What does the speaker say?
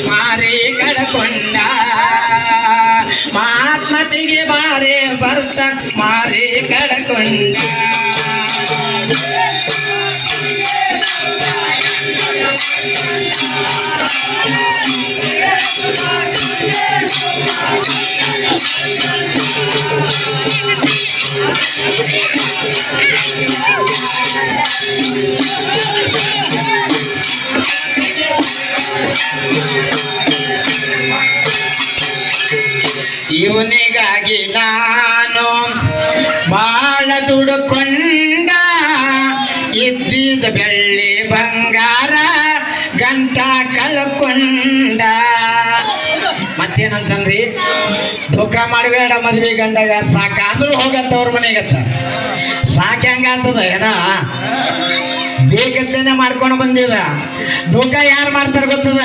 ಮಾರಿ ಕಳಕೊಂಡ ಮಾತ್ಮತಿಗೆ ಬಾರಿ ಬರ್ತ ಮಾರಿ ಕಳಕೊಂಡ ಇವನಿಗಾಗಿ ನಾನು ಬಾಳ ದುಡುಕೊಂಡ ಇದ್ದಿದ್ದ ಬೆಳ್ಳಿ ಬಂಗಾರ ಗಂಟ ಕಳ್ಕೊಂಡ ಮತ್ತೇನಂತನ್ರಿ ಧೋಕ ಮಾಡಬೇಡ ಮದ್ವೆ ಗಂಡಗ ಸಾಕಾದ್ರೂ ಹೋಗತ್ತ ಅವ್ರ ಮನೆಗತ್ತ ಸಾಕ ಹೆಂಗಾಗ್ತದ ಏನ ಬೇಕತ್ತೇನೆ ಮಾಡ್ಕೊಂಡು ಬಂದಿದ ಧೋಕ ಯಾರು ಮಾಡ್ತಾರ ಗೊತ್ತದ